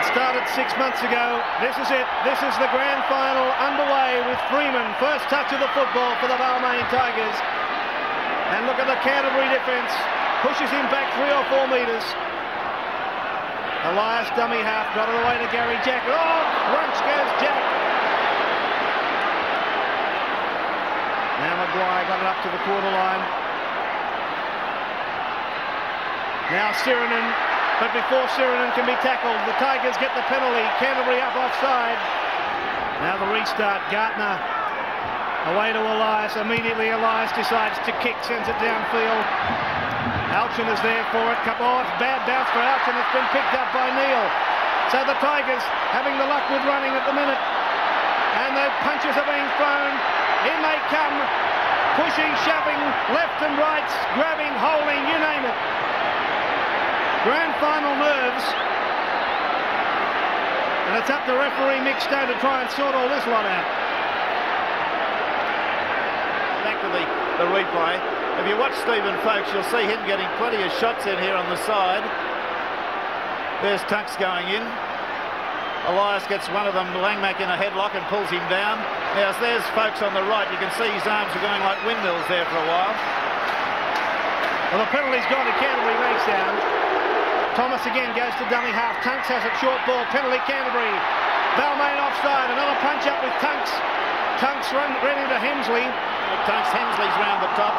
It started 6 months ago. This is it. This is the grand final underway with Freeman. First touch of the football for the Balmain Tigers. And look at the Canterbury defence. Pushes him back 3 or 4 metres. Elias dummy half. Got it away to Gary Jack. Oh, crunch goes Jack. Now Maguire got it up to the quarter line. Now Sirinen. But before Sirinen can be tackled, the Tigers get the penalty. Canterbury up offside. Now the restart. Gartner away to Elias. Immediately Elias decides to kick, sends it downfield. Alchin is there for it. Oh, it's bad bounce for Alchin. It's been picked up by Neil. So the Tigers having the luck with running at the minute. And the punches are being thrown. In they come. Pushing, shoving, left and right, grabbing, holding, you name it. Grand final nerves, and it's up to referee Mick Stone to try and sort all this lot out. Back to the replay. If you watch Stephen Folkes, you'll see him getting plenty of shots in here on the side. There's Tunks going in. Elias gets one of them, Langmack, in a headlock and pulls him down. Now there's Folkes on the right. You can see his arms are going like windmills there for a while. Well, the penalty's gone to Canterbury Bankstown. Thomas again goes to dummy half. Tunks has it, short ball, penalty Canterbury. Balmain offside, another punch up with Tunks. Tunks ran into Hemsley. Hemsley's round the top.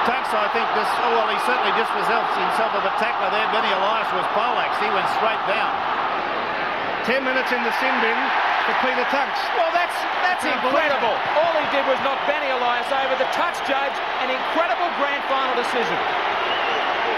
Tunks, I think, he certainly just was himself of a tackler there. Benny Elias was poleaxed. He went straight down. 10 minutes in the sin bin for Peter Tunks. Well, that's incredible. All he did was knock Benny Elias over the touch judge. An incredible grand final decision.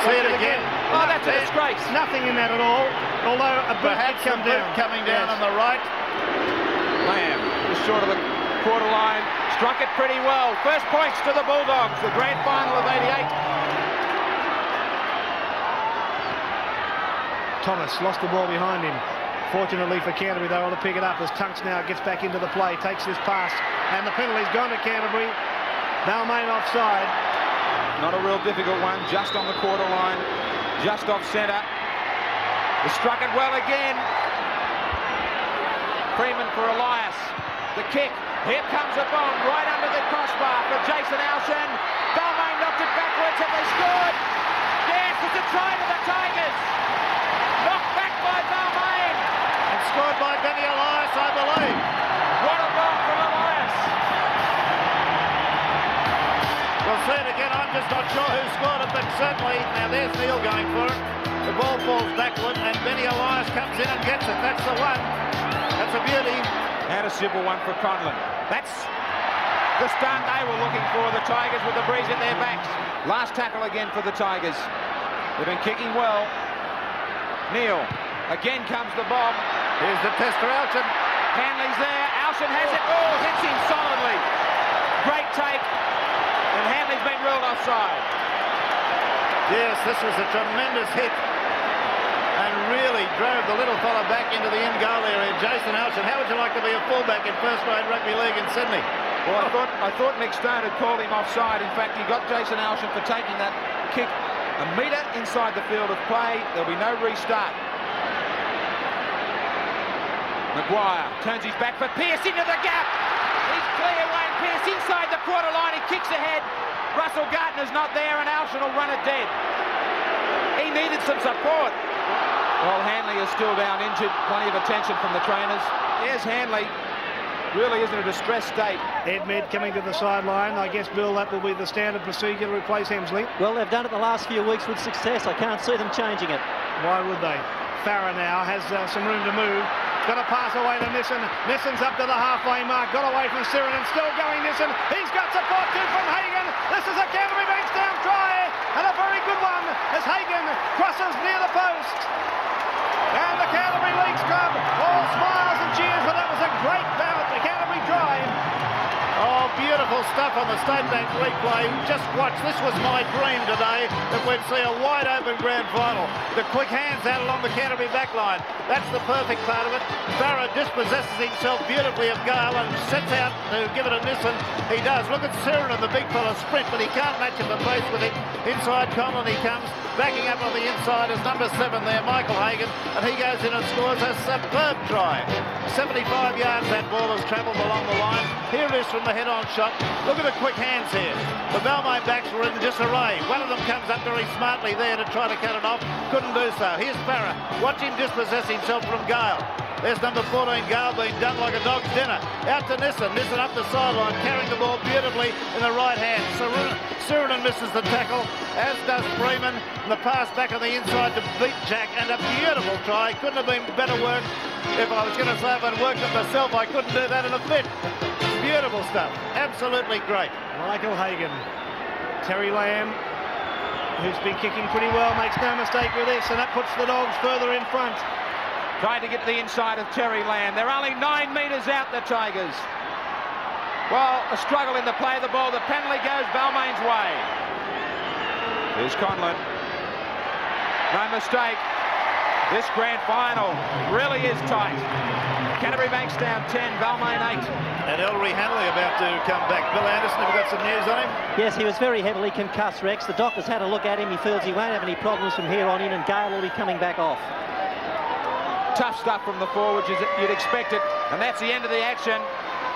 See it again. Oh, that's a disgrace. Nothing in that at all. Although a boot did come down. Coming down on the right. Lamb just short of the quarter line. Struck it pretty well. First points to the Bulldogs. The grand final of '88. Thomas lost the ball behind him. Fortunately for Canterbury, they want to pick it up as Tunks now gets back into the play, takes this pass, and the penalty's gone to Canterbury. Balmain offside. Not a real difficult one, just on the quarter line, just off centre. He struck it well again. Freeman for Elias. The kick. Here comes a bomb right under the crossbar for Jason Alchin. Balmain knocked it backwards. Have they scored? Yes, it's a try to the Tigers. Knocked back by Balmain. And scored by Benny Elias, I believe. What a goal from Elias. We'll see it again. I'm just not sure who scored it, but certainly, now there's Neil going for it. The ball falls backward and Benny Elias comes in and gets it. That's the one. That's a beauty. And a simple one for Conlon. That's the start they were looking for, the Tigers, with the breeze at their backs. Last tackle again for the Tigers. They've been kicking well. Neil. Again comes the bomb. Here's the test for Alchin. Hanley's there. Alchin has it. Oh, hits him solidly. Great take. And Hanley's been ruled offside. Yes, this was a tremendous hit. And really drove the little fella back into the in goal area. Jason Alchin, how would you like to be a fullback in first-grade rugby league in Sydney? Well, I thought Mick Stone had called him offside. In fact, he got Jason Alchin for taking that kick a metre inside the field of play. There'll be no restart. Maguire turns his back for Pearce into the gap. He's clear, Wayne Pearce inside the quarter line. He kicks ahead. Russell Gartner's not there and Alchin will run it dead. He needed some support. Well, Hanley is still down injured. Plenty of attention from the trainers. Here's Hanley. Really is in a distressed state. Ed Med coming to the sideline. I guess, Bill, that will be the standard procedure to replace Hemsley. Well, they've done it the last few weeks with success. I can't see them changing it. Why would they? Farah now has some room to move. Got a pass away to Nissen. Nissen's up to the halfway mark. Got away from Sirinen. Still going Nissen. He's got support too from Hagan. This is a Canterbury Bankstown try. And a very good one as Hagan crosses near the post. And the Canterbury Leagues Club all smiles and cheers, but that was a great bout. The Canterbury try. Oh, beautiful stuff on the State Bank replay. Just watch. This was my dream today, that we'd see a wide open grand final. The quick hands out along the Canterbury back line. That's the perfect part of it. Farah dispossesses himself beautifully of Gale and sets out to give it a Nissan. He does. Look at Sirenin, the big fella, sprint, but he can't match him the pace with him. Inside Conlon he comes. Backing up on the inside is number 7 there, Michael Hagan, and he goes in and scores a superb try. 75 yards that ball has travelled along the line. Here it is from the head-on shot. Look at the quick hands here. The Balmain backs were in disarray. One of them comes up very smartly there to try to cut it off. Couldn't do so. Here's Farah. Watch him dispossess himself from Gale. There's number 14, Gale, being done like a dog's dinner. Out to Nissan. Nissan up the sideline, carrying the ball beautifully in the right hand. Sirenin misses the tackle, as does Freeman. And the pass back on the inside to beat Jack, and a beautiful try. Couldn't have been better work. If I was going to say if I'd worked it myself, I couldn't do that in a fit. Beautiful stuff. Absolutely great. Michael Hagan. Terry Lamb, who's been kicking pretty well, makes no mistake with this, and that puts the Dogs further in front. Trying to get to the inside of Terry Lamb. They're only 9 metres out, the Tigers. Well, a struggle in the play of the ball. The penalty goes Balmain's way. Here's Conlon. No mistake. This grand final really is tight. Canterbury Bankstown 10, Balmain 8. And Ellery Hanley about to come back. Bill Anderson, have we got some news on him? Yes, he was very heavily concussed, Rex. The doctor's had a look at him. He feels he won't have any problems from here on in, and Gale will be coming back off. Tough stuff from the forwards, as you'd expect it. And that's the end of the action.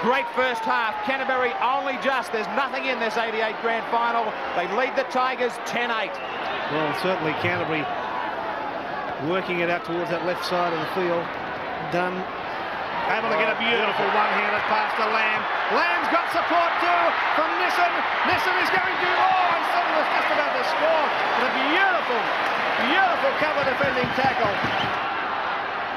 Great first half. Canterbury only just. There's nothing in this 88 grand final. They lead the Tigers 10-8. Well, certainly Canterbury working it out towards that left side of the field. Done. Able to get a beautiful one-handed pass to Lamb. Lamb's got support too from Nissan. Nissan is going to... Oh, and Nissan was just about to score. And a beautiful, beautiful cover defending tackle.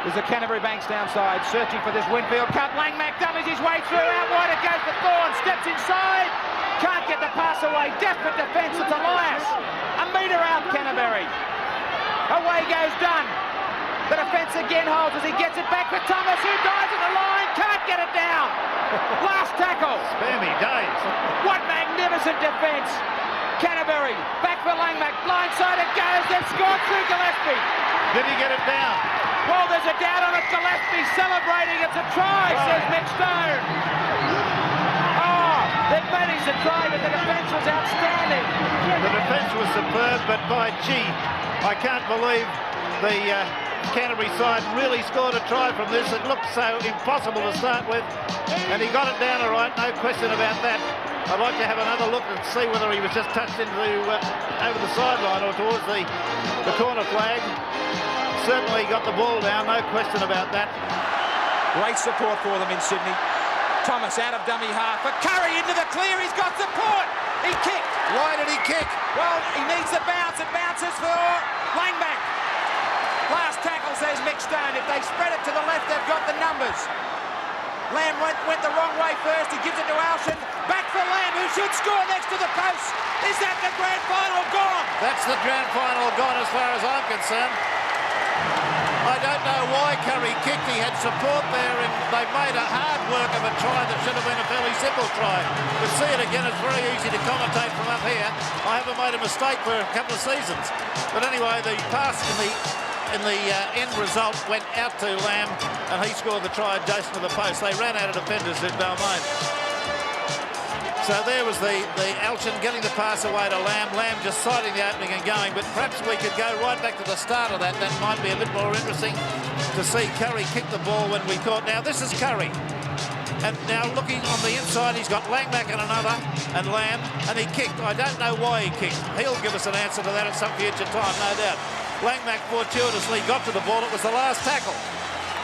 There's the Canterbury Bankstown side searching for this Winfield Cup. Langmack dummies his way through. Out wide it goes to Thorne. Steps inside. Can't get the pass away. Desperate defence. It's Elias. A metre out, Canterbury. Away goes Dunn. The defence again holds as he gets it back for Thomas, who dives at the line. Can't get it down. Last tackle. Spare me days. What magnificent defence. Canterbury back for Langmack. Blindside it goes. They've scored through Gillespie. Did he get it down? Well, there's a doubt on it. Gillespie celebrating. It's a try, says Mick Stone. Oh, they've managed to try, but the defence was outstanding. The defence was superb, but by gee, I can't believe the Canterbury side really scored a try from this. It looked so impossible to start with, and he got it down all right, no question about that. I'd like to have another look and see whether he was just touched into over the sideline or towards the corner flag. Certainly got the ball down, no question about that. Great support for them in Sydney. Thomas out of dummy half. For Curry into the clear. He's got support. He kicked. Why did he kick? Well, he needs the bounce. It bounces for Langmack. Last tackle, says Mick Stone. If they spread it to the left, they've got the numbers. Lamb went the wrong way first. He gives it to Alshan. Back for Lamb, who should score next to the post. Is that the grand final gone? That's the grand final gone as far as I'm concerned. I don't know why Curry kicked. He had support there, and they made a hard work of a try that should have been a fairly simple try. But see it again, it's very easy to commentate from up here. I haven't made a mistake for a couple of seasons. But anyway, the pass in the end result went out to Lamb, and he scored the try adjacent to the post. They ran out of defenders in Balmain. So there was the Alshan getting the pass away to Lamb. Lamb just sighting the opening and going. But perhaps we could go right back to the start of that. That might be a bit more interesting to see Curry kick the ball when we caught. Now this is Curry. And now looking on the inside, he's got Langmack and another, and Lamb, and he kicked. I don't know why he kicked. He'll give us an answer to that at some future time, no doubt. Langmack fortuitously got to the ball. It was the last tackle.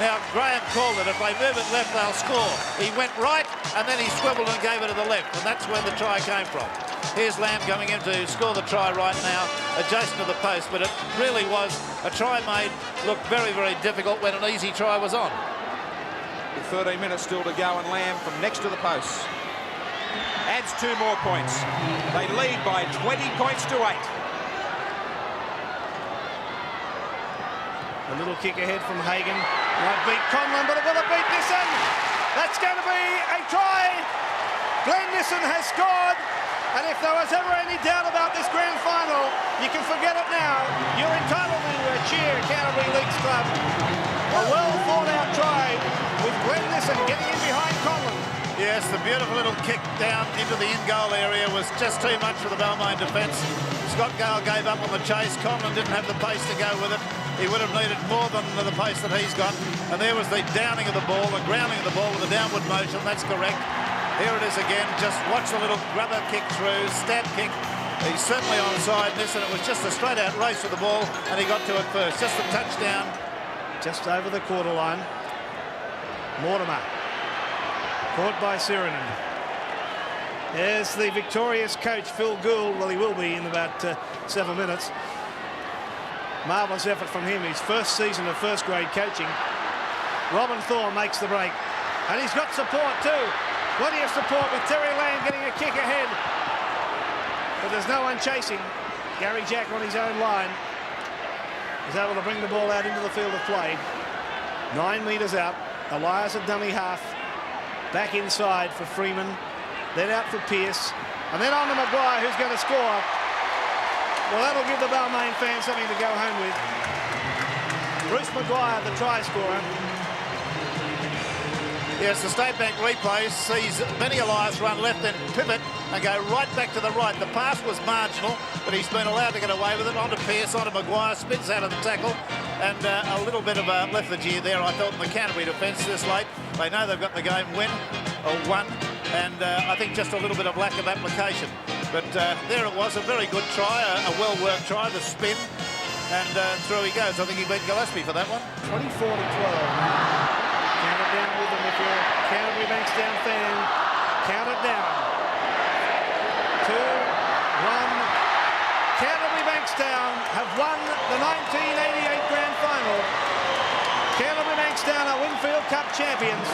Now, Graham called it. If they move it left, they'll score. He went right, and then he swiveled and gave it to the left, and that's where the try came from. Here's Lamb coming in to score the try right now, adjacent to the post, but it really was a try made look very, very difficult when an easy try was on. 13 minutes still to go, and Lamb from next to the post adds 2 more points. They lead by 20 points to 8. A little kick ahead from Hagan. Might beat Conlon, but will it beat Nissan? That's going to be a try. Glenn Nissan has scored, and if there was ever any doubt about this grand final, you can forget it now. You're entitled to cheer Canterbury Leagues Club. A well thought out try with Glenn Nissan getting in behind Conlon. Yes, the beautiful little kick down into the in-goal area was just too much for the Balmain defence. Scott Gale gave up on the chase. Conlon didn't have the pace to go with it. He would have needed more than the pace that he's got. And there was the downing of the ball, the grounding of the ball with a downward motion. That's correct. Here it is again. Just watch the little grubber kick through, stab kick. He's certainly onside this, and it was just a straight-out race with the ball, and he got to it first. Just a touchdown. Just over the quarter line. Mortimer. Caught by Sirinen. There's the victorious coach, Phil Gould. Well, he will be in about 7 minutes. Marvellous effort from him. His first season of first-grade coaching. Robin Thorne makes the break. And he's got support too. Plenty of support with Terry Land getting a kick ahead. But there's no one chasing. Gary Jack on his own line is able to bring the ball out into the field of play. 9 metres out. Elias a dummy half. Back inside for Freeman. Then out for Pearce. And then on to Maguire, who's going to score. Well, that'll give the Balmain fans something to go home with. Bruce Maguire, the try scorer. Yes, the State Bank replay sees Benny Elias run left and pivot and go right back to the right. The pass was marginal, but he's been allowed to get away with it. Onto Pearce, onto Maguire, spins out of the tackle, and a little bit of lethargy there, I felt, in the Canterbury defence this late. They know they've got the game won, and I think just a little bit of lack of application. But there it was, a very good try, a well-worked try, the spin, and through he goes. I think he beat Gillespie for that one. 24-12. Count it down with them if you're a Canterbury Bankstown fan. Count it down. 2, 1. Canterbury Bankstown have won the 1988 Grand Final. Canterbury Bankstown are Winfield Cup champions.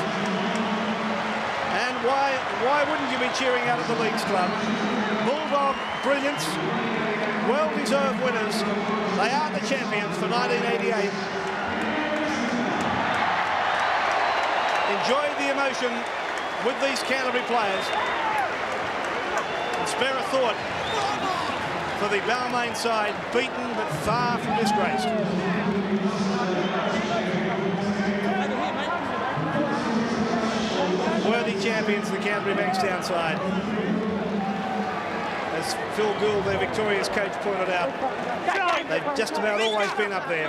And why wouldn't you be cheering out at the Leagues Club? Bulldog brilliance, well-deserved winners. They are the champions for 1988. Enjoy the emotion with these Canterbury players. And spare a thought for the Balmain side, beaten but far from disgraced. Worthy champions, the Canterbury Bankstown side. As Phil Gould, their victorious coach, pointed out, they've just about always been up there.